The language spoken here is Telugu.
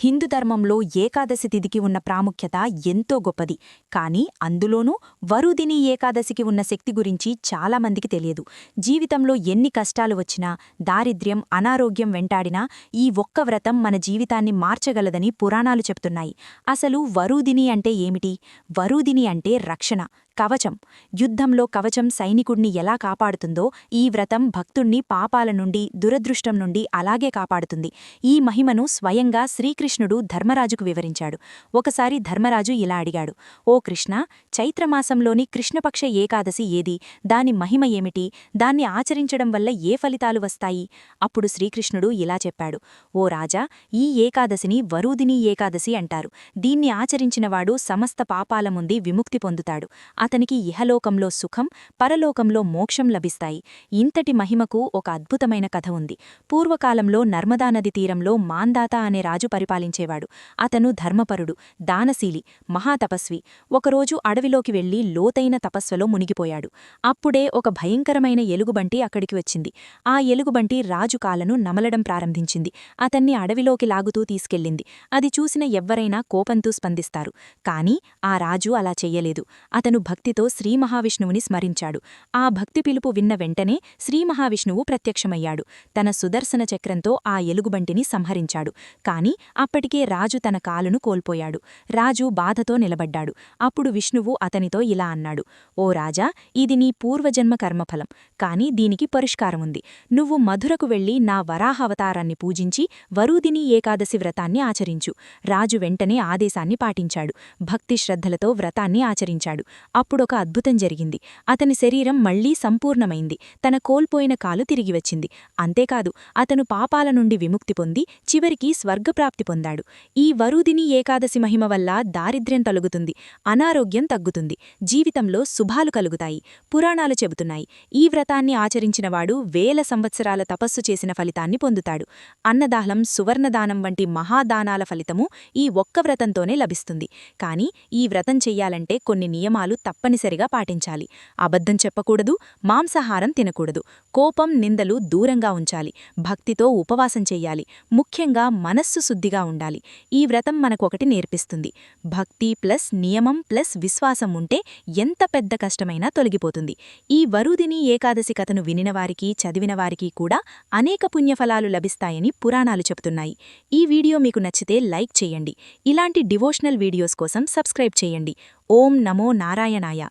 హిందూ ధర్మంలో ఏకాదశి తిథికి ఉన్న ప్రాముఖ్యత ఎంతో గొప్పది. కానీ అందులోనూ వరుదిని ఏకాదశికి ఉన్న శక్తి గురించి చాలామందికి తెలియదు. జీవితంలో ఎన్ని కష్టాలు వచ్చినా, దారిద్ర్యం, అనారోగ్యం వెంటాడినా ఈ ఒక్క వ్రతం మన జీవితాన్ని మార్చగలదని పురాణాలు చెప్తున్నాయి. అసలు వరుదిని అంటే ఏమిటి? వరుదిని అంటే రక్షణ, కవచం. యుద్ధంలో కవచం సైనికుణ్ణి ఎలా కాపాడుతుందో ఈ వ్రతం భక్తుణ్ణి పాపాల నుండి, దురదృష్టం నుండి అలాగే కాపాడుతుంది. ఈ మహిమను స్వయంగా శ్రీకృష్ణుడు ధర్మరాజుకు వివరించాడు. ఒకసారి ధర్మరాజు ఇలా అడిగాడు: ఓ కృష్ణ, చైత్రమాసంలోని కృష్ణపక్ష ఏకాదశి ఏది? దాని మహిమ ఏమిటి? దాన్ని ఆచరించడం వల్ల ఏ ఫలితాలు వస్తాయి? అప్పుడు శ్రీకృష్ణుడు ఇలా చెప్పాడు: ఓ రాజా, ఈ ఏకాదశిని వరుదిని ఏకాదశి అంటారు. దీన్ని ఆచరించినవాడు సమస్త పాపాల నుండి విముక్తి పొందుతాడు. అతనికి ఇహలోకంలో సుఖం, పరలోకంలో మోక్షం లభిస్తాయి. ఇంతటి మహిమకు ఒక అద్భుతమైన కథ ఉంది. పూర్వకాలంలో నర్మదానది తీరంలో మాందాత అనే రాజు పరిపాలించేవాడు. అతను ధర్మపరుడు, దానశీలి, మహాతపస్వి. ఒకరోజు అడవిలోకి వెళ్లి లోతైన తపస్సులో మునిగిపోయాడు. అప్పుడే ఒక భయంకరమైన ఎలుగుబంటి అక్కడికి వచ్చింది. ఆ ఎలుగుబంటి రాజు కాలను నమలడం ప్రారంభించింది. అతన్ని అడవిలోకి లాగుతూ తీసుకెళ్ళింది. అది చూసిన ఎవ్వరైనా కోపంతో స్పందిస్తారు. కాని ఆ రాజు అలా చెయ్యలేదు. అతను భక్తితో శ్రీమహావిష్ణువుని స్మరించాడు. ఆ భక్తి పిలుపు విన్న వెంటనే శ్రీమహావిష్ణువు ప్రత్యక్షమయ్యాడు. తన సుదర్శన చక్రంతో ఆ ఎలుగుబంటిని సంహరించాడు. కాని అప్పటికే రాజు తన కాలును కోల్పోయాడు. రాజు బాధతో నిలబడ్డాడు. అప్పుడు విష్ణువు అతనితో ఇలా అన్నాడు: ఓ రాజా, ఇది నీ పూర్వజన్మ కర్మఫలం. కాని దీనికి పరిష్కారముంది. నువ్వు మధురకు వెళ్లి నా వరాహావతారాన్ని పూజించి వరుదిని ఏకాదశి వ్రతాన్ని ఆచరించు. రాజు వెంటనే ఆదేశాన్ని పాటించాడు. భక్తి శ్రద్ధలతో వ్రతాన్ని ఆచరించాడు. అప్పుడొక అద్భుతం జరిగింది. అతని శరీరం మళ్లీ సంపూర్ణమైంది. తన కోల్పోయిన కాలు తిరిగివచ్చింది. అంతేకాదు, అతను పాపాల నుండి విముక్తి పొంది చివరికి స్వర్గప్రాప్తి పొందాడు. ఈ వరుదిని ఏకాదశి మహిమ వల్ల దారిద్ర్యం తొలగుతుంది, అనారోగ్యం తగ్గుతుంది, జీవితంలో శుభాలు కలుగుతాయి. పురాణాలు చెబుతున్నాయి, ఈ వ్రతాన్ని ఆచరించినవాడు వేల సంవత్సరాల తపస్సు చేసిన ఫలితాన్ని పొందుతాడు. అన్నదానం, సువర్ణదానం వంటి మహాదానాల ఫలితము ఈ ఒక్క వ్రతంతోనే లభిస్తుంది. కాని ఈ వ్రతం చెయ్యాలంటే కొన్ని నియమాలు తప్పనిసరిగా పాటించాలి. అబద్ధం చెప్పకూడదు, మాంసాహారం తినకూడదు, కోపం, నిందలు దూరంగా ఉంచాలి, భక్తితో ఉపవాసం చెయ్యాలి, ముఖ్యంగా మనస్సు శుద్ధిగా ఉండాలి. ఈ వ్రతం మనకొకటి నేర్పిస్తుంది: భక్తి ప్లస్ నియమం ప్లస్ విశ్వాసం ఉంటే ఎంత పెద్ద కష్టమైనా తొలగిపోతుంది. ఈ వరుదిని ఏకాదశి కథను వినినవారికి, చదివినవారికి కూడా అనేక పుణ్యఫలాలు లభిస్తాయని పురాణాలు చెబుతున్నాయి. ఈ వీడియో మీకు నచ్చితే లైక్ చేయండి. ఇలాంటి డివోషనల్ వీడియోస్ కోసం సబ్స్క్రైబ్ చేయండి. ఓం నమో నారాయణాయ.